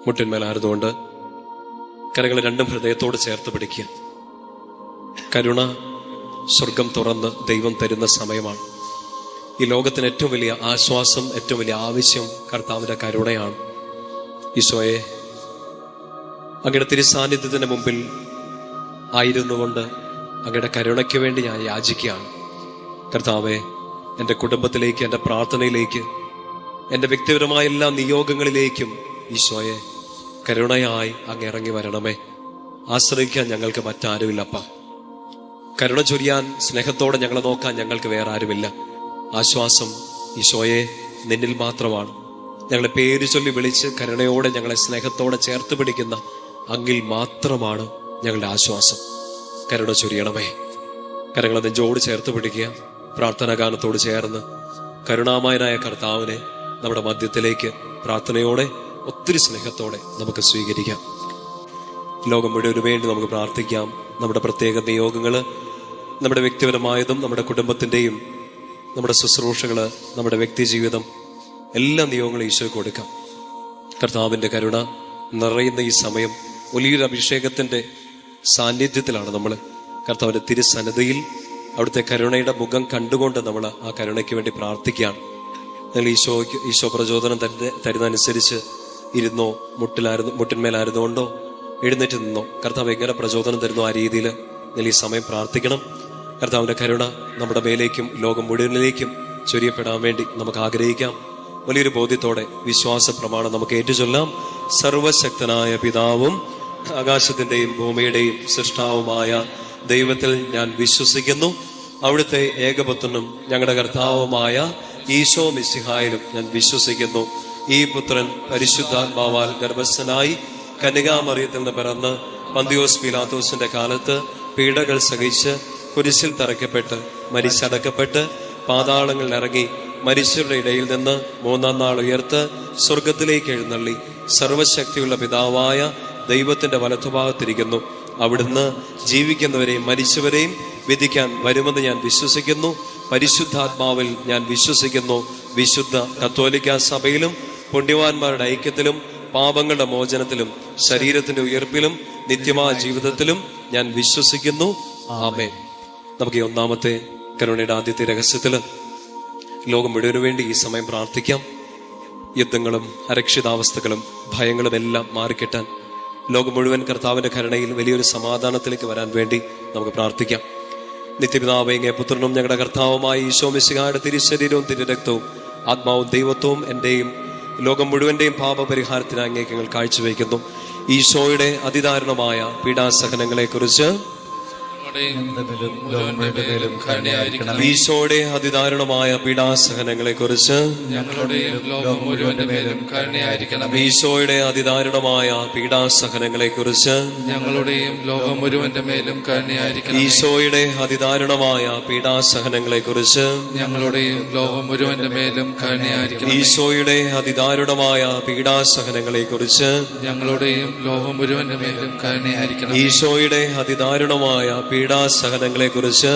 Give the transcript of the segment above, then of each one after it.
മുട്ടിന്മേലായിരുന്നുകൊണ്ട് കരങ്ങൾ രണ്ടും ഹൃദയത്തോട് ചേർത്ത് പിടിക്കുക. കരുണ സ്വർഗം തുറന്ന് ദൈവം തരുന്ന സമയമാണ്. ഈ ലോകത്തിന് ഏറ്റവും വലിയ ആശ്വാസം, ഏറ്റവും വലിയ ആവശ്യം കർത്താവിന്റെ കരുണയാണ്. ഈശോയെ, അങ്ങയുടെ തിരുസാന്നിധ്യത്തിന് മുമ്പിൽ ആയിരുന്നുകൊണ്ട് അങ്ങയുടെ കരുണയ്ക്ക് വേണ്ടി ഞാൻ യാചിക്കുകയാണ്. കർത്താവെ, എൻ്റെ കുടുംബത്തിലേക്ക്, എൻ്റെ പ്രാർത്ഥനയിലേക്ക്, എൻ്റെ വ്യക്തിപരമായ എല്ലാ നിയോഗങ്ങളിലേക്കും ഈശോയെ കരുണയായി അങ്ങ് ഇറങ്ങി വരണമേ. ആശ്രയിക്കാൻ ഞങ്ങൾക്ക് മറ്റാരുമില്ലപ്പ. കരുണ ചൊരിയാൻ, സ്നേഹത്തോടെ ഞങ്ങളെ നോക്കാൻ ഞങ്ങൾക്ക് വേറെ ആരുമില്ല. ആശ്വാസം ഈശോയെ നിന്നിൽ മാത്രമാണ്. ഞങ്ങളെ പേര് ചൊല്ലി വിളിച്ച് കരുണയോടെ ഞങ്ങളെ സ്നേഹത്തോടെ ചേർത്ത് പിടിക്കുന്ന അങ്ങിൽ മാത്രമാണ് ഞങ്ങളുടെ ആശ്വാസം. കരുണ ചൊരിയണമേ. കരങ്ങളെ നെഞ്ചോട് ചേർത്ത് പിടിക്കുക. പ്രാർത്ഥനാ ഗാനത്തോട് ചേർന്ന് കരുണാമയനായ കർത്താവിനെ നമ്മുടെ മധ്യത്തിലേക്ക് പ്രാർത്ഥനയോടെ, ഒത്തിരി സ്നേഹത്തോടെ നമുക്ക് സ്വീകരിക്കാം. ലോകം മുഴുവന് വേണ്ടി നമുക്ക് പ്രാർത്ഥിക്കാം. നമ്മുടെ പ്രത്യേക നിയോഗങ്ങള്, നമ്മുടെ വ്യക്തിപരമായതും നമ്മുടെ കുടുംബത്തിന്റെയും, നമ്മുടെ ശുശ്രൂഷകള്, നമ്മുടെ വ്യക്തി ജീവിതം, എല്ലാ നിയോഗങ്ങളും ഈശോയ്ക്ക് കൊടുക്കാം. കർത്താവിന്റെ കരുണ നിറയുന്ന ഈ സമയം വലിയൊരു അഭിഷേകത്തിന്റെ സാന്നിധ്യത്തിലാണ് നമ്മൾ. കർത്താവിന്റെ തിരുസന്നിധിയിൽ അവിടുത്തെ കരുണയുടെ മുഖം കണ്ടുകൊണ്ട് നമ്മൾ ആ കരുണയ്ക്ക് വേണ്ടി പ്രാർത്ഥിക്കുകയാണ്. നിങ്ങൾ ഈശോ പ്രചോദനം തരുന്നതനുസരിച്ച് ഇരുന്നോ, മുട്ടിന്മേലായിരുന്നുകൊണ്ടോ എഴുന്നേറ്റ് നിന്നോ, കർത്താവ് എങ്ങനെ പ്രചോദനം തരുന്നോ ആ രീതിയിൽ നിങ്ങൾ ഈ സമയം പ്രാർത്ഥിക്കണം. കർത്താവിന്റെ കരുണ നമ്മുടെ മേലേക്കും ലോകം മുഴുവനിലേക്കും ചൊരിയപ്പെടാൻ വേണ്ടി നമുക്ക് ആഗ്രഹിക്കാം. വലിയൊരു ബോധ്യത്തോടെ വിശ്വാസ പ്രമാണം നമുക്ക് ഏറ്റുചൊല്ലാം. സർവശക്തനായ പിതാവും ആകാശത്തിന്റെയും ഭൂമിയുടെയും സൃഷ്ടാവുമായ ദൈവത്തിൽ ഞാൻ വിശ്വസിക്കുന്നു. അവിടുത്തെ ഏകപുത്രനും ഞങ്ങളുടെ കർത്താവുമായ ഈശോ മിശിഹായിലും ഞാൻ വിശ്വസിക്കുന്നു. ഈ പുത്രൻ പരിശുദ്ധാത്മാവാൽ ഗർഭസ്ഥനായി കന്യകാമറിയത്തിൽ നിന്ന് പിറന്ന് പന്തിയോസ് പീലാത്തോസിന്റെ കാലത്ത് പീഡകൾ സഹിച്ച് കുരിശിൽ തറയ്ക്കപ്പെട്ട് മരിച്ചടക്കപ്പെട്ട് പാതാളങ്ങളിൽ ഇറങ്ങി മരിച്ചവരുടെ ഇടയിൽ നിന്ന് മൂന്നാം നാൾ ഉയർത്ത് സ്വർഗത്തിലേക്ക് എഴുന്നള്ളി സർവശക്തിയുള്ള പിതാവായ ദൈവത്തിന്റെ വലത്തുഭാഗത്തിരിക്കുന്നു. അവിടുന്ന് ജീവിക്കുന്നവരെയും മരിച്ചവരെയും വിധിക്കാൻ വരുമെന്ന് ഞാൻ വിശ്വസിക്കുന്നു. പരിശുദ്ധാത്മാവിൽ ഞാൻ വിശ്വസിക്കുന്നു. വിശുദ്ധ കത്തോലിക്ക സഭയിലും പുണ്യവാന്മാരുടെ ഐക്യത്തിലും പാപങ്ങളുടെ മോചനത്തിലും ശരീരത്തിന്റെ ഉയർപ്പിലും നിത്യമായ ജീവിതത്തിലും ഞാൻ വിശ്വസിക്കുന്നു. ആമേൻ. നമുക്ക് ഈ ഒന്നാമത്തെ കരുണയുടെ ആദ്യത്തെ രഹസ്യത്തില് ലോകം മുഴുവനു വേണ്ടി ഈ സമയം പ്രാർത്ഥിക്കാം. യുദ്ധങ്ങളും അരക്ഷിതാവസ്ഥകളും ഭയങ്ങളും എല്ലാം മാറിക്കിട്ടാൻ, ലോകം മുഴുവൻ കർത്താവിന്റെ കരുണയിൽ വലിയൊരു സമാധാനത്തിലേക്ക് വരാൻ വേണ്ടി നമുക്ക് പ്രാർത്ഥിക്കാം. നിത്യപിതാവേ, അങ്ങേ പുത്രനും ഞങ്ങളുടെ കർത്താവുമായ ഈശോ മിശിഹായുടെ തിരുശരീരവും തിരുരക്തവും ആത്മാവും ദൈവത്വവും എന്റെയും ലോകം മുഴുവന്റെയും പാപപരിഹാരത്തിന് അങ്ങേക്ക് ഞങ്ങൾ കാഴ്ചവെക്കുന്നു. ഈശോയുടെ അതിദാരുണമായ പീഡാസഹനങ്ങളെ കുറിച്ച്, ഈശോയുടെ അതിദാരുണമായ പീഡാസഹനങ്ങളെ കുറിച്ച്, ഈശോയുടെ അതിദാരുണമായ പീഡാസഹനങ്ങളെ കുറിച്ച്, ഈശോയുടെ അതിദാരുണമായ പീഡാസഹനങ്ങളെ കുറിച്ച്, ഈശോയുടെ അതിദാരുണമായ പീഡാസഹനങ്ങളെ കുറിച്ച്, ഈശോയുടെ അതിദാരുണമായ പീഡാസഹനങ്ങളെ കുറിച്ച്,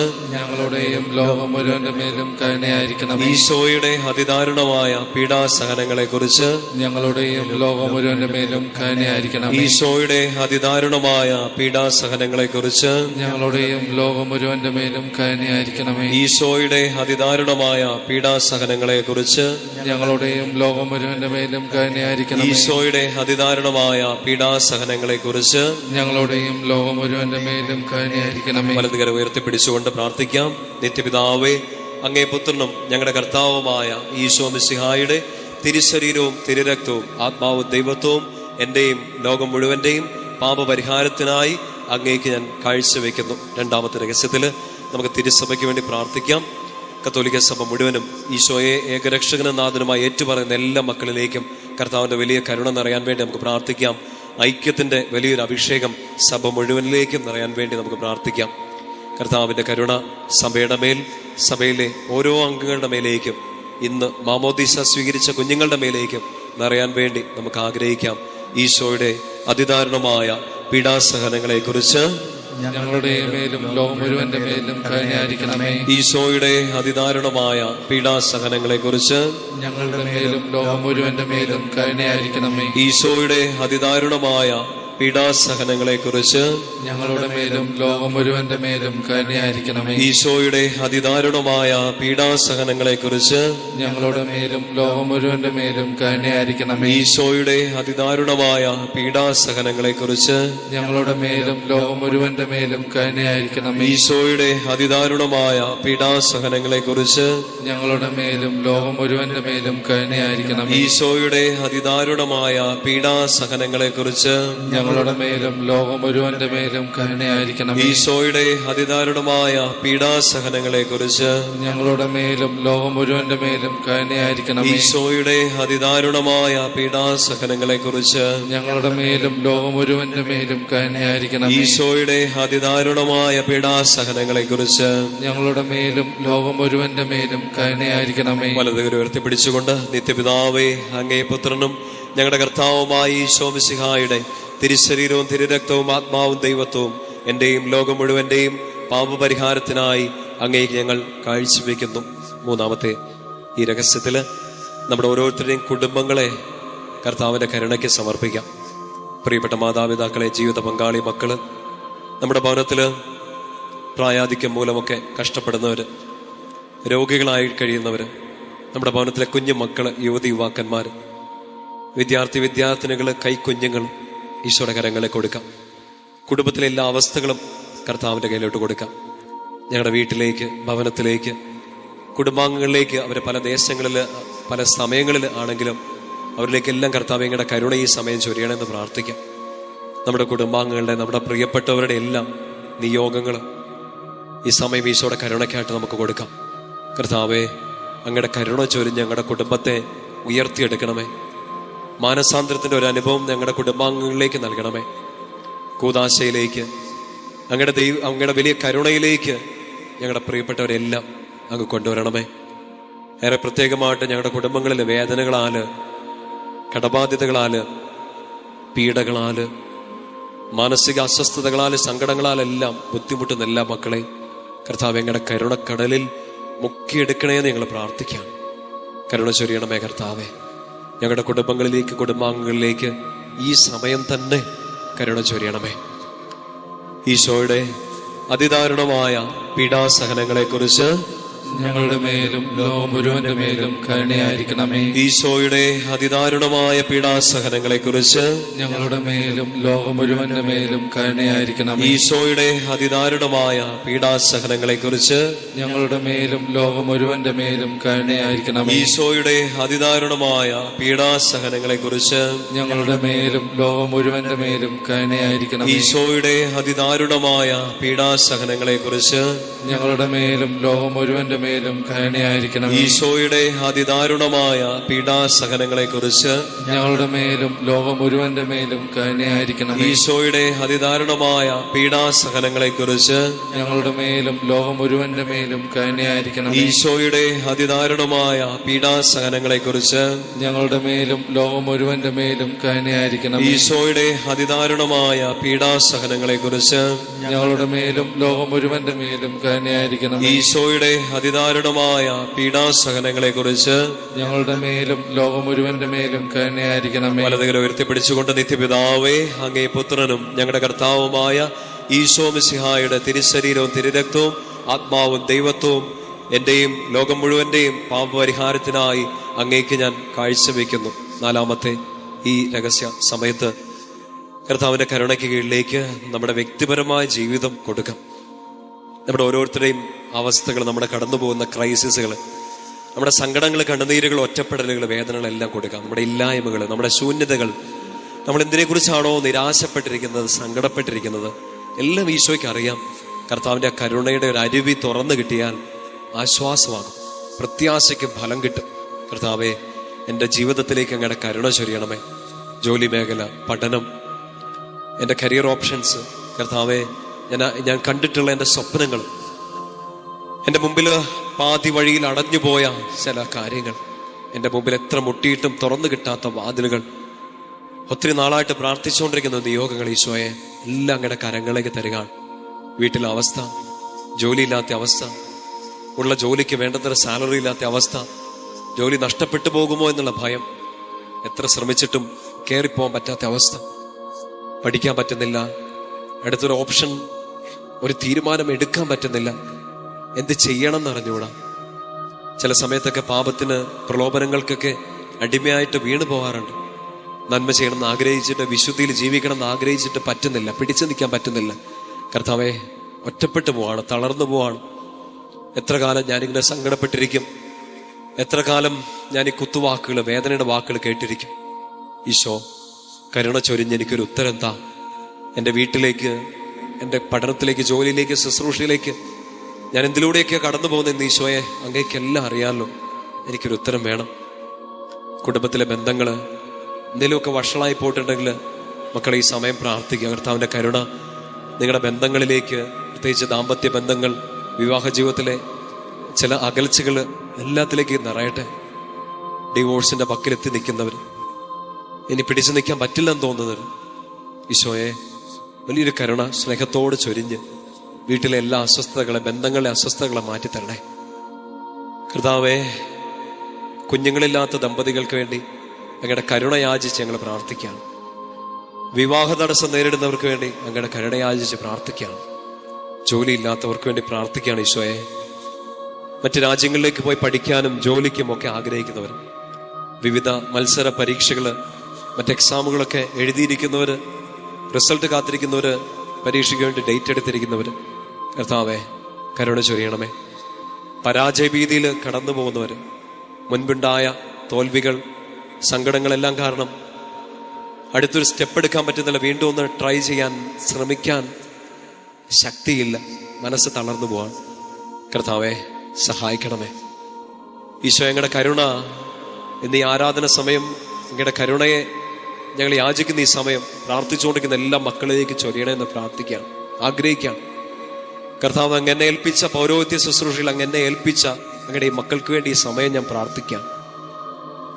ലോകം മുഴുവന്റെ മേലും കരുണയായിരിക്കണം. ഈശോയുടെ അതിദാരുണമായ പീഡാസഹനങ്ങളെ കുറിച്ച്, ഞങ്ങളുടെയും ലോകം മുഴുവന്റെ മേലും കരുണയായിരിക്കണം. ഈശോയുടെ അതിദാരുണമായ പീഡാസഹനങ്ങളെ കുറിച്ച്, ഞങ്ങളുടെയും ലോകം മുഴുവന്റെ മേലും കരുണയായിരിക്കണമേ. ഈശോയുടെ അതിദാരുണമായ പീഡാസഹനങ്ങളെ കുറിച്ച്, ഞങ്ങളുടെയും ലോകം മുഴുവന്റെ മേലും കരുണയായിരിക്കണം. ഈശോയുടെ അതിദാരുണമായ പീഡാസഹനങ്ങളെ കുറിച്ച്, ഞങ്ങളുടെയും ലോകം മുഴുവന്റെ മേലും കരുണയായിരിക്കണമേ. വലതുകര ഉയർത്തിപ്പിടിച്ചുകൊണ്ട് പ്രാർത്ഥിക്കാം. നിത്യപിതാവേ, അങ്ങേ പുത്രനും ഞങ്ങളുടെ കർത്താവുമായ ഈശോ മിശിഹായുടെ തിരുശരീരവും തിരുരക്തവും ആത്മാവും ദൈവത്വവും എന്റെയും ലോകം മുഴുവന്റെയും പാപപരിഹാരത്തിനായി അങ്ങേക്ക് ഞാൻ കാഴ്ചവെക്കുന്നു. രണ്ടാമത്തെ രഹസ്യത്തില് നമുക്ക് തിരുസഭയ്ക്ക് വേണ്ടി പ്രാർത്ഥിക്കാം. കത്തോലിക്ക സഭ മുഴുവനും ഈശോയെ ഏകരക്ഷകനും നാഥനുമായി ഏറ്റുപറയുന്ന എല്ലാ മക്കളിലേക്കും കർത്താവിന്റെ വലിയ കരുണ നിറയാൻ വേണ്ടി നമുക്ക് പ്രാർത്ഥിക്കാം. ഐക്യത്തിന്റെ വലിയൊരു അഭിഷേകം സഭ മുഴുവനിലേക്കും നിറയാൻ വേണ്ടി നമുക്ക് പ്രാർത്ഥിക്കാം. കർത്താവിന്റെ കരുണ സഭയുടെ മേൽ, സഭയിലെ ഓരോ അംഗങ്ങളുടെ മേലേക്കും, ഇന്ന് മാമോദീസ സ്വീകരിച്ച കുഞ്ഞുങ്ങളുടെ മേലേക്കും നിറയാൻ വേണ്ടി നമുക്ക് ആഗ്രഹിക്കാം. ഈശോയുടെ അതിദാരുണമായ പീഡാസഹനങ്ങളെ കുറിച്ച്, ഞങ്ങളുടെ മേലും ലോകം മുഴുവന്റെ മേലും കരുണയായിരിക്കണമേ. ഈശോയുടെ അതിദാരുണമായ പീഡാസഹനങ്ങളെ കുറിച്ച് ഞങ്ങളുടെ മേലും ലോകം മുഴുവന്റെ മേലും കരുണയായിരിക്കണമേ. ഈശോയുടെ അതിദാരുണമായ പീഡാസഹനങ്ങളെ കുറിച്ച് ഞങ്ങളുടെ മേലും ലോകം മുഴുവന്റെ മേലും കരുണയായിരിക്കണമേ. ഈശോയുടെ അതിദാരുണമായ പീഡാസഹനങ്ങളെ കുറിച്ച് ഞങ്ങളുടെ മേലും ലോകം മുഴുവന്റെ മേലും കരുണയായിരിക്കണമേ. ഈശോയുടെ അതിദാരുണമായ പീഡാസഹനങ്ങളെ കുറിച്ച് ഞങ്ങളുടെ മേലും ലോകം മുഴുവന്റെ മേലും കരുണയായിരിക്കണമേ. ഈശോയുടെ അതിദാരുണമായ പീഡാസഹനങ്ങളെ കുറിച്ച് ഞങ്ങളുടെ മേലും ലോകം മുഴുവന്റെ മേലും കരുണയായിരിക്കണമേ. ഈശോയുടെ അതിദാരുണമായ പീഡാസഹനങ്ങളെ കുറിച്ച് ഞങ്ങളുടെ മേലും ലോകം മുഴുവന്റെ മേലും കരുണയായിരിക്കണമേ. ഈശോയുടെ അതിദാരുണമായ പീഡാസഹനങ്ങളെ കുറിച്ച് ഞങ്ങളുടെ മേലും ലോകം മുഴുവന്റെ മേലും കരുണയായിരിക്കണമേ. ഈശോയുടെ അതിദാരുണമായ പീഡാസഹനങ്ങളെ കുറിച്ച് ഞങ്ങളുടെ മേലും ലോകം മുഴുവന്റെ മേലും കരുണയായിരിക്കണമേ. ഈശോയുടെ അതിദാരുണമായ പീഡാസഹനങ്ങളെ കുറിച്ച് ഞങ്ങളുടെ മേലും ലോകം മുഴുവന്റെ മേലും കരുണയായിരിക്കണമേ. വലതുകരം ഉയർത്തിപ്പിടിച്ചുകൊണ്ട് നിത്യപിതാവേ, അങ്ങേ പുത്രനും ഞങ്ങളുടെ കർത്താവുമായ ഈശോ മിശിഹായുടെ തിരുശരീരവും തിരുരക്തവും ആത്മാവും ദൈവത്വവും എന്റെയും ലോകം മുഴുവന്റെയും പാപപരിഹാരത്തിനായി അങ്ങേക്ക് ഞങ്ങൾ കാഴ്ചവെക്കുന്നു. മൂന്നാമത്തെ ഈ രഹസ്യത്തില് നമ്മുടെ ഓരോരുത്തരുടെയും കുടുംബങ്ങളെ കർത്താവിന്റെ കരുണയ്ക്ക് സമർപ്പിക്കാം. പ്രിയപ്പെട്ട മാതാപിതാക്കളെ, ജീവിത പങ്കാളി, മക്കള്, നമ്മുടെ ഭവനത്തില് പ്രായാധിക്യം മൂലമൊക്കെ കഷ്ടപ്പെടുന്നവര്, രോഗികളായി കഴിയുന്നവര്, നമ്മുടെ ഭവനത്തിലെ കുഞ്ഞു മക്കള്, യുവതി യുവാക്കന്മാര്, വിദ്യാർത്ഥിനികള്, കൈക്കുഞ്ഞുങ്ങൾ ഈശോയുടെ കരങ്ങളെ കൊടുക്കാം. കുടുംബത്തിലെ എല്ലാ അവസ്ഥകളും കർത്താവിന്റെ കയ്യിലോട്ട് കൊടുക്കാം. ഞങ്ങളുടെ വീട്ടിലേക്ക്, ഭവനത്തിലേക്ക്, കുടുംബാംഗങ്ങളിലേക്ക്, അവരെ പല ദേശങ്ങളിൽ, പല സമയങ്ങളിൽ ആണെങ്കിലും അവരിലേക്കെല്ലാം കർത്താവ് ഞങ്ങളുടെ കരുണ ഈ സമയം ചൊരിയണമെന്ന് പ്രാർത്ഥിക്കാം. നമ്മുടെ കുടുംബാംഗങ്ങളുടെ, നമ്മുടെ പ്രിയപ്പെട്ടവരുടെ എല്ലാം നിയോഗങ്ങൾ ഈ സമയം ഈശോയുടെ കരുണയ്ക്കായിട്ട് നമുക്ക് കൊടുക്കാം. കർത്താവേ, അങ്ങയുടെ കരുണ ചൊരിഞ്ഞ് ഞങ്ങളുടെ കുടുംബത്തെ ഉയർത്തിയെടുക്കണമേ. മാനസാന്തരത്തിന്റെ ഒരു അനുഭവം ഞങ്ങളുടെ കുടുംബാംഗങ്ങളിലേക്ക് നൽകണമേ. കൂദാശയിലേക്ക്, അങ്ങയുടെ വലിയ കരുണയിലേക്ക് ഞങ്ങളുടെ പ്രിയപ്പെട്ടവരെല്ലാം അങ്ങ് കൊണ്ടുവരണമേ. ഏറെ പ്രത്യേകമായിട്ട് ഞങ്ങളുടെ കുടുംബങ്ങളിലെ വേദനകളാല്, കടബാധ്യതകളാല്, പീഡകളാല്, മാനസിക അസ്വസ്ഥതകളാല്, സങ്കടങ്ങളാലെല്ലാം ബുദ്ധിമുട്ടുന്ന എല്ലാ മക്കളെ കർത്താവ് ഞങ്ങളുടെ കരുണക്കടലിൽ മുക്കിയെടുക്കണേന്ന് ഞങ്ങൾ പ്രാർത്ഥിക്കാം. കരുണ ചൊരിയണമേ കർത്താവേ. ഞങ്ങളുടെ കുടുംബങ്ങളിലേക്ക്, കുടുംബാംഗങ്ങളിലേക്ക് ഈ സമയം തന്നെ കരുണ ചൊരിയണമേ. ഈശോയുടെ അതിദാരുണമായ പീഡാസഹനങ്ങളെ കുറിച്ച് ഞങ്ങളുടെ മേലും ലോകം മുഴുവന്റെ മേലും കരുണയായിരിക്കണമേ. ഈശോയുടെ അതിദാരുണമായ പീഡാസഹനങ്ങളെ കുറിച്ച് ഞങ്ങളുടെ മേലും ലോകം മുഴുവന്റെ മേലും കരുണയായിരിക്കണമേ. ഈശോയുടെ അതിദാരുണമായ പീഡാസഹനങ്ങളെ കുറിച്ച് ഞങ്ങളുടെ മേലും ലോകം മുഴുവന്റെ മേലും കരുണയായിരിക്കണമേ. ഈശോയുടെ അതിദാരുണമായ പീഡാസഹനങ്ങളെ കുറിച്ച് ഞങ്ങളുടെ മേലും ലോകം മുഴുവന്റെ മേലും കരുണയായിരിക്കണമേ. ഈശോയുടെ അതിദാരുണമായ പീഡാസഹനങ്ങളെ കുറിച്ച് ഞങ്ങളുടെ മേലും ലോകം മുഴുവന്റെ മേലും കരുണയായിരിക്കണം. ഈശോയുടെ അതിദാരുണമായ പീഡാസഹനങ്ങളെ കുറിച്ച് ഞങ്ങളുടെ മേലും ലോകം മുഴുവന്റെ മേലും കരുണയായിരിക്കണം. ഈശോയുടെ അതിദാരുണമായ പീഡാസഹനങ്ങളെ കുറിച്ച് ഞങ്ങളുടെ മേലും ലോകം മുഴുവന്റെ മേലും കരുണയായിരിക്കണം. ഈശോയുടെ അതിദാരുണമായ പീഡാസഹനങ്ങളെ കുറിച്ച് ഞങ്ങളുടെ മേലും ലോകം മുഴുവന്റെ മേലും കരുണയായിരിക്കണം. ഈശോയുടെ അതിദാരുണമായ പീഡാസഹനങ്ങളെ കുറിച്ച് ഞങ്ങളുടെ മേലും ലോകം മുഴുവന്റെ മേലും കരുണയായിരിക്കണം. ഈശോയുടെ അതിദാരുണമായ പീഡാസഹനങ്ങളെ കുറിച്ച് ഞങ്ങളുടെ മേലും ലോകം മുഴുവന്റെ മേലും കരുണയായിരിക്കണം. വലതുകരം ഉയർത്തിപ്പിടിച്ചുകൊണ്ട് നിത്യപിതാവേ, അങ്ങേ പുത്രനും ഞങ്ങളുടെ കർത്താവുമായ ഈശോ മിശിഹായുടെ തിരുശരീരവും തിരുരക്തവും ആത്മാവും ദൈവത്വവും എന്റെയും ലോകം മുഴുവന്റെയും പാപപരിഹാരത്തിനായി അങ്ങേക്ക് ഞാൻ കാഴ്ചവെക്കുന്നു. നാലാമത്തെ ഈ രഹസ്യ സമയത്ത് കർത്താവിന്റെ കരുണയ്ക്ക് കീഴിലേക്ക് നമ്മുടെ വ്യക്തിപരമായ ജീവിതം കൊടുക്കാം. നമ്മുടെ ഓരോരുത്തരുടെയും അവസ്ഥകൾ, നമ്മുടെ കടന്നു പോകുന്ന ക്രൈസിസുകൾ, നമ്മുടെ സങ്കടങ്ങൾ, കണ്ണുനീരുകൾ, ഒറ്റപ്പെടലുകൾ, വേദനകളെല്ലാം കൊടുക്കാം. നമ്മുടെ ഇല്ലായ്മകൾ, നമ്മുടെ ശൂന്യതകൾ, നമ്മൾ എന്തിനെക്കുറിച്ചാണോ നിരാശപ്പെട്ടിരിക്കുന്നത്, സങ്കടപ്പെട്ടിരിക്കുന്നത്, എല്ലാം ഈശോയ്ക്ക് അറിയാം. കർത്താവിന്റെ കരുണയുടെ ഒരു അരുവി തുറന്നു കിട്ടിയാൽ ആശ്വാസമാകും, പ്രത്യാശയ്ക്ക് ഫലം കിട്ടും. കർത്താവെ, എൻ്റെ ജീവിതത്തിലേക്ക് അങ്ങയുടെ കരുണ ചൊരിയണമേ. ജോലി മേഖല, പഠനം, എൻ്റെ കരിയർ ഓപ്ഷൻസ്, കർത്താവെ, ഞാൻ കണ്ടിട്ടുള്ള എൻ്റെ സ്വപ്നങ്ങൾ, എൻ്റെ മുമ്പിൽ പാതി വഴിയിൽ അടഞ്ഞുപോയ ചില കാര്യങ്ങൾ, എൻ്റെ മുമ്പിൽ എത്ര മുട്ടിയിട്ടും തുറന്നു കിട്ടാത്ത വാതിലുകൾ, ഒത്തിരി നാളായിട്ട് പ്രാർത്ഥിച്ചുകൊണ്ടിരിക്കുന്ന നിയോഗങ്ങൾ, ഈശോയെ എല്ലാം അങ്ങയുടെ കരങ്ങളിലേക്ക് തരികയാണ്. വീട്ടിലെ അവസ്ഥ, ജോലിയില്ലാത്ത അവസ്ഥ, ഉള്ള ജോലിക്ക് വേണ്ടത്ര സാലറി ഇല്ലാത്ത അവസ്ഥ, ജോലി നഷ്ടപ്പെട്ടു പോകുമോ എന്നുള്ള ഭയം, എത്ര ശ്രമിച്ചിട്ടും കയറിപ്പോകാൻ പറ്റാത്ത അവസ്ഥ, പഠിക്കാൻ പറ്റുന്നില്ല, അടുത്തൊരു ഓപ്ഷൻ, ഒരു തീരുമാനം എടുക്കാൻ പറ്റുന്നില്ല, എന്ത് ചെയ്യണം എന്നറിഞ്ഞൂടാ. ചില സമയത്തൊക്കെ പാപത്തിന്, പ്രലോഭനങ്ങൾക്കൊക്കെ അടിമയായിട്ട് വീണു പോകാറുണ്ട്. നന്മ ചെയ്യണമെന്ന് ആഗ്രഹിച്ചിട്ട്, വിശുദ്ധിയിൽ ജീവിക്കണം എന്ന് ആഗ്രഹിച്ചിട്ട് പറ്റുന്നില്ല, പിടിച്ചു നിൽക്കാൻ പറ്റുന്നില്ല. കർത്താവേ, ഒറ്റപ്പെട്ടു പോവാണ്, തളർന്നു പോവാണ്. എത്ര കാലം ഞാനിങ്ങനെ സങ്കടപ്പെട്ടിരിക്കും, എത്ര കാലം ഞാൻ ഈ കുത്തുവാക്കുകൾ, വേദനയുടെ വാക്കുകൾ കേട്ടിരിക്കും. ഈശോ, കരുണ ചൊരിഞ്ഞ് എനിക്കൊരു ഉത്തരം താ. എൻ്റെ വീട്ടിലേക്ക്, എൻ്റെ പഠനത്തിലേക്ക്, ജോലിയിലേക്ക്, ശുശ്രൂഷയിലേക്ക് ഞാൻ എന്തിലൂടെയൊക്കെ കടന്നു പോകുന്ന ഈശോയെ, അങ്ങേക്കെല്ലാം അറിയാമല്ലോ, എനിക്കൊരു ഉത്തരം വേണം. കുടുംബത്തിലെ ബന്ധങ്ങൾ എന്തെങ്കിലുമൊക്കെ വഷളായി പോയിട്ടുണ്ടെങ്കിൽ മക്കളെ, ഈ സമയം പ്രാർത്ഥിക്കുക. കർത്താവിൻ്റെ കരുണ നിങ്ങളുടെ ബന്ധങ്ങളിലേക്ക്, പ്രത്യേകിച്ച് ദാമ്പത്യ ബന്ധങ്ങൾ, വിവാഹ ജീവിതത്തിലെ ചില അകൽച്ചകൾ എല്ലാത്തിലേക്ക് നിറയട്ടെ. ഡിവോഴ്സിന്റെ പക്കലെത്തി നിൽക്കുന്നവർ, ഇനി പിടിച്ചു നിൽക്കാൻ പറ്റില്ലെന്ന് തോന്നുന്നവർ, ഈശോയെ വലിയൊരു കരുണ സ്നേഹത്തോട് ചൊരിഞ്ഞ് വീട്ടിലെ എല്ലാ അസ്വസ്ഥതകളെ, ബന്ധങ്ങളിലെ അസ്വസ്ഥതകളെ മാറ്റിത്തരണേ. കർത്താവേ, കുഞ്ഞുങ്ങളില്ലാത്ത ദമ്പതികൾക്ക് വേണ്ടി അങ്ങയുടെ കരുണ യാചിച്ച് ഞങ്ങൾ പ്രാർത്ഥിക്കുകയാണ്. വിവാഹ തടസ്സം നേരിടുന്നവർക്ക് വേണ്ടി അങ്ങയുടെ കരുണ യാചിച്ച് പ്രാർത്ഥിക്കുകയാണ്. ജോലിയില്ലാത്തവർക്ക് വേണ്ടി പ്രാർത്ഥിക്കുകയാണ് ഈശോയെ. മറ്റ് രാജ്യങ്ങളിലേക്ക് പോയി പഠിക്കാനും ജോലിക്കും ഒക്കെ ആഗ്രഹിക്കുന്നവർ, വിവിധ മത്സര പരീക്ഷകൾ, മറ്റ് എക്സാമുകളൊക്കെ എഴുതിയിരിക്കുന്നവർ, റിസൾട്ട് കാത്തിരിക്കുന്നവർ, പരീക്ഷയ്ക്ക് വേണ്ടി ഡേറ്റ് എടുത്തിരിക്കുന്നവർ, കർത്താവേ കരുണ ചൊരിയണമേ. പരാജയഭീതിയിൽ കടന്നു പോകുന്നവർ, മുൻപുണ്ടായ തോൽവികൾ, സങ്കടങ്ങളെല്ലാം കാരണം അടുത്തൊരു സ്റ്റെപ്പ് എടുക്കാൻ പറ്റുന്നില്ല, വീണ്ടും ഒന്ന് ട്രൈ ചെയ്യാൻ ശ്രമിക്കാൻ ശക്തിയില്ല, മനസ്സ് തളർന്നു പോവാൻ. കർത്താവേ സഹായിക്കണമേ. ഈശോ, ഞങ്ങളുടെ കരുണ എന്നീ ആരാധന സമയം, ഞങ്ങളുടെ കരുണയെ ഞങ്ങൾ യാചിക്കുന്ന ഈ സമയം പ്രാർത്ഥിച്ചുകൊണ്ടിരിക്കുന്ന എല്ലാ മക്കളിലേക്ക് ചൊരിയണമെന്ന് പ്രാർത്ഥിക്കാം, ആഗ്രഹിക്കാം. കർത്താവ്, അങ്ങനെ ഏൽപ്പിച്ച പൗരോഹിത്യ ശുശ്രൂഷയിൽ അങ്ങനെ ഏൽപ്പിച്ച അങ്ങയുടെ ഈ മക്കൾക്ക് വേണ്ടി ഈ സമയം ഞാൻ പ്രാർത്ഥിക്കാം.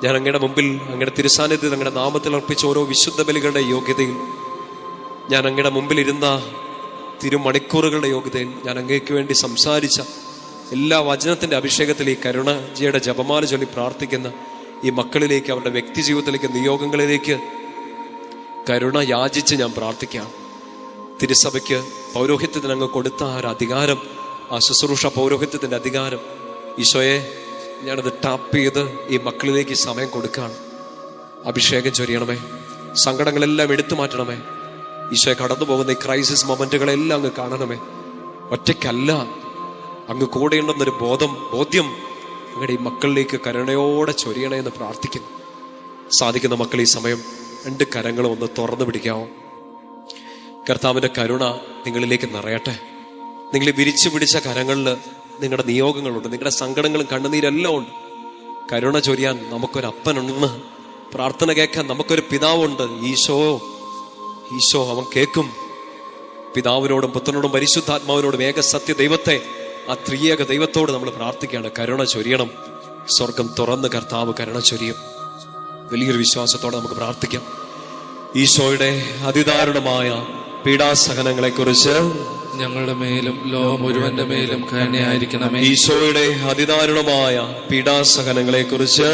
ഞാൻ അങ്ങയുടെ മുമ്പിൽ, അങ്ങയുടെ തിരുസാന്നിധ്യത്തിൽ, അങ്ങയുടെ നാമത്തിൽ അർപ്പിച്ച ഓരോ വിശുദ്ധ ബലികളുടെ യോഗ്യതയിൽ, ഞാൻ അങ്ങയുടെ മുമ്പിൽ ഇരുന്ന തിരുമണിക്കൂറുകളുടെ യോഗ്യതയിൽ, ഞാൻ അങ്ങേക്ക് വേണ്ടി സംസാരിച്ച എല്ലാ വചനത്തിന്റെ അഭിഷേകത്തിൽ ഈ കരുണജിയുടെ ജപമാല ചൊല്ലി പ്രാർത്ഥിക്കുന്ന ഈ മക്കളിലേക്ക്, അവരുടെ വ്യക്തി ജീവിതത്തിലേക്ക്, നിയോഗങ്ങളിലേക്ക് കരുണ യാചിച്ച് ഞാൻ പ്രാർത്ഥിക്കാം. തിരുസഭയ്ക്ക് പൗരോഹിത്യത്തിന് അങ്ങ് കൊടുത്ത ആ ഒരു അധികാരം, ആ ശുശ്രൂഷ പൗരോഹിത്യത്തിന്റെ അധികാരം, ഈശോയെ ഞാനത് ടാപ്പ് ചെയ്ത് ഈ മക്കളിലേക്ക് ഈ സമയം കൊടുക്കുകയാണ്. അഭിഷേകം ചൊരിയണമേ, സങ്കടങ്ങളെല്ലാം എടുത്തു മാറ്റണമേ. ഈശോയെ, കടന്നു പോകുന്ന ഈ ക്രൈസിസ് മൊമെന്റുകളെല്ലാം അങ്ങ് കാണണമേ. ഒറ്റയ്ക്കല്ല, അങ്ങ് കൂടെയുണ്ടെന്നൊരു ബോധ്യം അങ്ങയുടെ ഈ മക്കളിലേക്ക് കരുണയോടെ ചൊരിയണേ എന്ന് പ്രാർത്ഥിക്കുന്നു. സാധിക്കുന്ന മക്കൾ ഈ സമയം രണ്ട് കരങ്ങളും ഒന്ന് തുറന്നു പിടിക്കാമോ? കർത്താവിന്റെ കരുണ നിങ്ങളിലേക്ക് നിറയട്ടെ. നിങ്ങൾ വിരിച്ചു പിടിച്ച കരങ്ങളിൽ നിങ്ങളുടെ നിയോഗങ്ങളുണ്ട്, നിങ്ങളുടെ സങ്കടങ്ങളും കണ്ണുനീരെല്ലാം ഉണ്ട്. കരുണ ചൊരിയാൻ നമുക്കൊരപ്പനുണ്ടെന്ന്, പ്രാർത്ഥന കേൾക്കാൻ നമുക്കൊരു പിതാവുണ്ട്. ഈശോ അവൻ കേൾക്കും. പിതാവിനോടും പുത്രനോടും പരിശുദ്ധാത്മാവിനോടും ഏക സത്യ ദൈവത്തെ, ആ ത്രിയേക ദൈവത്തോട് നമ്മൾ പ്രാർത്ഥിക്കുകയാണ്, കരുണ ചൊരിയണം. സ്വർഗം തുറന്ന് കർത്താവ് കരുണ ചൊരിയും. വലിയൊരു വിശ്വാസത്തോടെ നമുക്ക് പ്രാർത്ഥിക്കാം. ഈശോയുടെ അതിദാരുണമായ പീഡാസഹനങ്ങളെ കുറിച്ച് ഞങ്ങളുടെ മേലും ലോകം മുഴുവന്റെ മേലും കരുണയായിരിക്കണമേ. ഈശോയുടെ അതിദാരുണമായ പീഡാസഹനങ്ങളെ കുറിച്ച്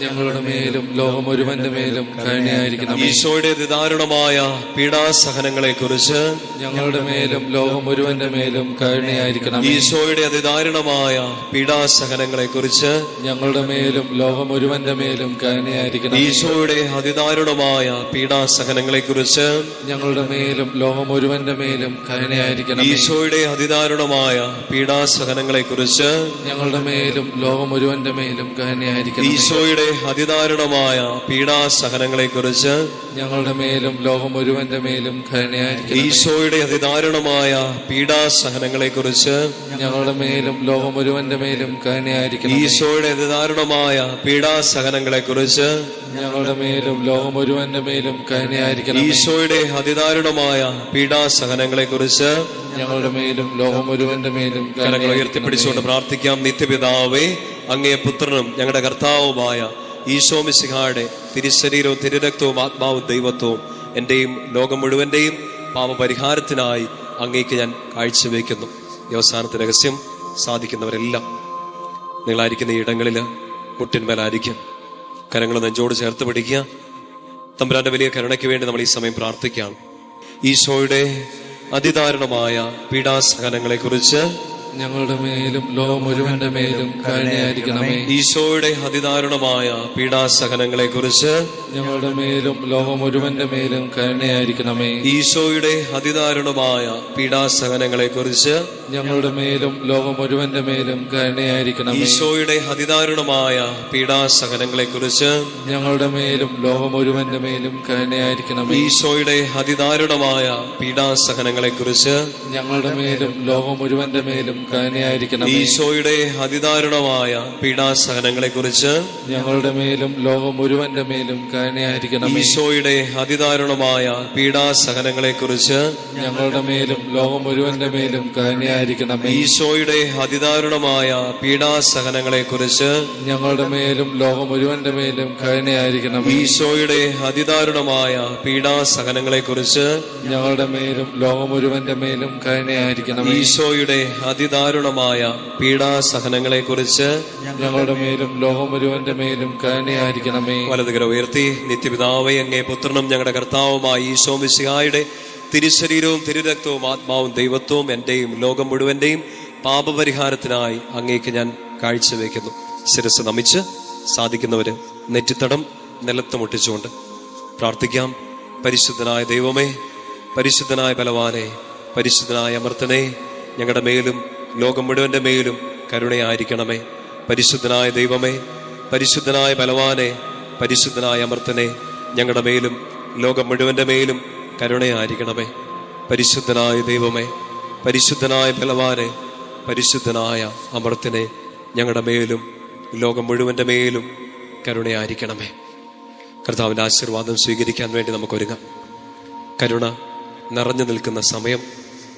ഞങ്ങളുടെ മേലും ലോകം മുഴുവന്റെ മേലും കരുണയായിരിക്കണമേ. ഈശോയുടെ അതിദാരുണമായ പീഡാസഹനങ്ങളെ കുറിച്ച് ഞങ്ങളുടെ മേലും ലോകം മുഴുവന്റെ മേലും കരുണയായിരിക്കണമേ. ഈശോയുടെ അതിദാരുണമായ പീഡാസഹനങ്ങളെ കുറിച്ച് ഞങ്ങളുടെ മേലും ലോകം മുഴുവന്റെ മേലും കരുണയായിരിക്കണമേ. ഈശോയുടെ അതിദാരുണമായ പീഡാസഹനങ്ങളെ കുറിച്ച് ഞങ്ങളുടെ മേലും ലോകം മുഴുവന്റെ മേലും കരുണയായിരിക്കണമേ. ഈശോയുടെ അതിദാരുണമായ പീഡാസഹനങ്ങളെ കുറിച്ച് ഞങ്ങളുടെ മേലും ലോകം മുഴുവന്റെ മേലും കരുണയായിരിക്കണമേ. ഈശോയുടെ അതിദാരുണമായ പീഡാസഹനങ്ങളെ കുറിച്ച് ഞങ്ങളുടെ മേലും ലോകം മുഴുവന്റെ മേലും കരുണയായിരിക്കണമേ. ഈശോയുടെ അതിദാരുണമായ പീഡാസഹനങ്ങളെ കുറിച്ച് ഞങ്ങളുടെ മേലും ലോകം മുഴുവന്റെ മേലും കരുണയായിരിക്കണമേ. ഈശോയുടെ അതിദാരുണമായ പീഡാസഹനങ്ങളെ കുറിച്ച് ഞങ്ങളുടെ മേലും ലോകം മുഴുവന്റെ മേലും കരുണയായിരിക്കണമേ. ഈശോയുടെ അതിദാരുണമായ പീഡാസഹനങ്ങളെ കുറിച്ച് ഞങ്ങളുടെ മേലും ലോകം മുഴുവന്റെ മേലും കരങ്ങൾ ഉയർത്തിപ്പിടിച്ചുകൊണ്ട് പ്രാർത്ഥിക്കാം. നിത്യപിതാവേ, അങ്ങേ പുത്രനും ഞങ്ങളുടെ കർത്താവുമായ ഈശോ മിശിഹായുടെ തിരുശരീരവും തിരുരക്തവും ആത്മാവും ദൈവത്വവും എന്റെയും ലോകം മുഴുവന്റെയും പാപപരിഹാരത്തിനായി അങ്ങേക്ക് ഞാൻ കാഴ്ചവെക്കുന്നു. ഈ അവസാനത്തെ രഹസ്യം സാധിക്കുന്നവരെല്ലാം നിങ്ങളായിരിക്കുന്ന ഈ ഇടങ്ങളിൽ മുട്ടിന്മേലായിരിക്കും. കരങ്ങൾ നെഞ്ചോട് ചേർത്ത് പിടിക്കുക. തമ്പുരാന്റെ വലിയ കരുണയ്ക്ക് വേണ്ടി നമ്മൾ ഈ സമയം പ്രാർത്ഥിക്കുകയാണ്. ഈശോയുടെ അതിദാരുണമായ പീഡാസഹനങ്ങളെ കുറിച്ച് ഞങ്ങളുടെ മേലും ലോകം മുഴുവന്റെ മേലും കരുണയായിരിക്കണമേ. ഈശോയുടെ അതിദാരുണമായ പീഡാസഹനങ്ങളെ കുറിച്ച് ഞങ്ങളുടെ മേലും ലോകം മുഴുവന്റെ മേലും കരുണയായിരിക്കണമേ. ഈശോയുടെ അതിദാരുണമായ പീഡാസഹനങ്ങളെ കുറിച്ച് ഞങ്ങളുടെ മേലും ലോകം മുഴുവന്റെ മേലും കരുണയായിരിക്കണമേ. ഈശോയുടെ അതിദാരുണമായ പീഡാസഹനങ്ങളെ കുറിച്ച് ഞങ്ങളുടെ മേലും ലോകം മുഴുവന്റെ മേലും കരുണയായിരിക്കണമേ. ഈശോയുടെ അതിദാരുണമായ പീഡാസഹനങ്ങളെ കുറിച്ച് ഞങ്ങളുടെ മേലും ലോകം മുഴുവന്റെ മേലും കരുണയായിരിക്കണമേ. ഈശോയുടെ അതിദാരുണമായ പീഡാസഹനങ്ങളെ കുറിച്ച് ഞങ്ങളുടെ മേലും ലോകം മുഴുവന്റെ മേലും കരുണയായിരിക്കണമേ. ഈശോയുടെ അതിദാരുണമായ പീഡാസഹനങ്ങളെ കുറിച്ച് ഞങ്ങളുടെ മേലും ലോകം മുഴുവന്റെ മേലും കരുണയായിരിക്കണമേ. ഈശോയുടെ അതിദാരുണമായ പീഡാസഹനങ്ങളെ കുറിച്ച് ഞങ്ങളുടെ മേലും ലോകം മുഴുവന്റെ മേലും കരുണയായിരിക്കണമേ. ഈശോയുടെ അതിദാരുണമായ പീഡാസഹനങ്ങളെ കുറിച്ച് ഞങ്ങളുടെ മേലും ലോകം മുഴുവന്റെ മേലും കരുണയായിരിക്കണമേ. ഈശോയുടെ അതിദാരുണമായ പീഡാസഹനങ്ങളെ കുറിച്ച് ഞങ്ങളുടെ മേലും ലോകം മുഴുവന്റെ മേലും കരുണയായിരിക്കണമേ. വലതുകര ഉയർത്തി. നിത്യപിതാവേ, അങ്ങേ പുത്രനും ഞങ്ങളുടെ കർത്താവുമായ ഈശോ മിശിഹായുടെ തിരുശരീരവും തിരുരക്തവും ആത്മാവും ദൈവത്വവും എന്റെയും ലോകം മുഴുവന്റെയും പാപപരിഹാരത്തിനായി അങ്ങേക്ക് ഞാൻ കാഴ്ചവെക്കുന്നു. ശിരസ് നമിച്ച് സാധിക്കുന്നവര് നെറ്റിത്തടം നിലത്ത് മുട്ടിച്ചുകൊണ്ട് പ്രാർത്ഥിക്കാം. പരിശുദ്ധനായ ദൈവമേ, പരിശുദ്ധനായ ബലവാനെ, പരിശുദ്ധനായ അമർത്തനെ, ഞങ്ങളുടെ മേലും ലോകം മുഴുവന്റെ മേലും കരുണയായിരിക്കണമേ. പരിശുദ്ധനായ ദൈവമേ, പരിശുദ്ധനായ ബലവാനെ, പരിശുദ്ധനായ അമർത്തനെ, ഞങ്ങളുടെ മേലും ലോകം മുഴുവന്റെ മേലും കരുണയായിരിക്കണമേ. പരിശുദ്ധനായ ദൈവമേ, പരിശുദ്ധനായ ബലവാനെ, പരിശുദ്ധനായ അമർത്തനെ, ഞങ്ങളുടെ മേലും ലോകം മുഴുവന്റെ മേലും കരുണയായിരിക്കണമേ. കർത്താവിന്റെ ആശീർവാദം സ്വീകരിക്കാൻ വേണ്ടി നമുക്കൊരുങ്ങാം. കരുണ നിറഞ്ഞു നിൽക്കുന്ന സമയം.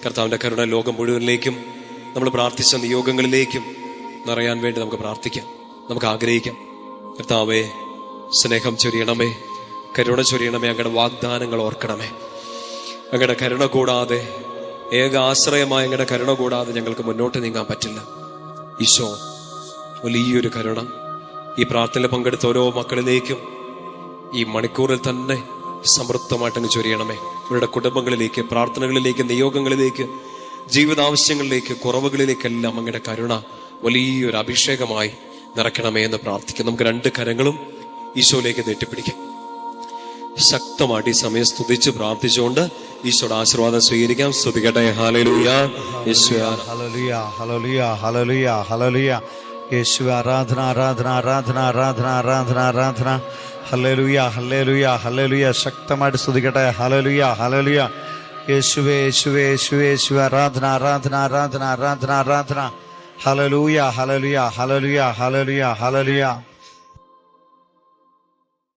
കർത്താവിന്റെ കരുണ ലോകം മുഴുവനിലേക്കും നമ്മൾ പ്രാർത്ഥിച്ച നിയോഗങ്ങളിലേക്കും നിറയാൻ വേണ്ടി നമുക്ക് പ്രാർത്ഥിക്കാം, നമുക്ക് ആഗ്രഹിക്കാം. കർത്താവേ, സ്നേഹം ചൊരിയണമേ, കരുണ ചൊരിയണമേ. അങ്ങയുടെ വാഗ്ദാനങ്ങൾ ഓർക്കണമേ. അങ്ങയുടെ കരുണ കൂടാതെ, ഏക ആശ്രയമായ അങ്ങയുടെ കരുണ കൂടാതെ ഞങ്ങൾക്ക് മുന്നോട്ട് നീങ്ങാൻ പറ്റില്ല. ഈശോ, വലിയൊരു കരുണ ഈ പ്രാർത്ഥനയിൽ പങ്കെടുത്ത ഓരോ മക്കളിലേക്കും ഈ മണിക്കൂറിൽ തന്നെ സമൃദ്ധമായിട്ടങ്ങ് ചൊരിയണമേ. ഇവരുടെ കുടുംബങ്ങളിലേക്ക്, പ്രാർത്ഥനകളിലേക്ക്, നിയോഗങ്ങളിലേക്ക്, ജീവിതാവശ്യങ്ങളിലേക്ക്, കുറവുകളിലേക്കെല്ലാം അങ്ങയുടെ കരുണ വലിയൊരു അഭിഷേകമായി നിറയ്ക്കണമേ എന്ന് പ്രാർത്ഥിക്കാം. നമുക്ക് രണ്ട് കരങ്ങളും ഈശോയിലേക്ക് നീട്ടിപ്പിടിക്കാം. ശക്തമായിട്ട് ഈ സമയം സ്തുതിച്ച് പ്രാർത്ഥിച്ചുകൊണ്ട് ഈശോയുടെ ആശീർവാദം സ്വീകരിക്കാം. സ്തുതിക്കട്ടെ. ഹല്ലേലൂയ, യേശുവേ ഹല്ലേലൂയ, ഹല്ലേലൂയ, ഹല്ലേലൂയ, ഹല്ലേലൂയ. യേശുവേ ആരാധന, ആരാധന, ആരാധന, ആരാധന, ആരാധന, ആരാധന. ഹല്ലേലൂയ, ഹല്ലേലൂയ, ഹല്ലേലൂയ. ശക്തമായിട്ട് സ്തുതിക്കട്ടെ. ഹല്ലേലൂയ, ഹല്ലേലൂയ. യേശുവേ, യേശുവേ, യേശുവേ, യേശുവേ. ആരാധന, ആരാധന, ആരാധന, ആരാധന, ആരാധന. ഹല്ലേലൂയ, ഹല്ലേലൂയ, ഹല്ലേലൂയ, ഹല്ലേലൂയ, ഹല്ലേലൂയ.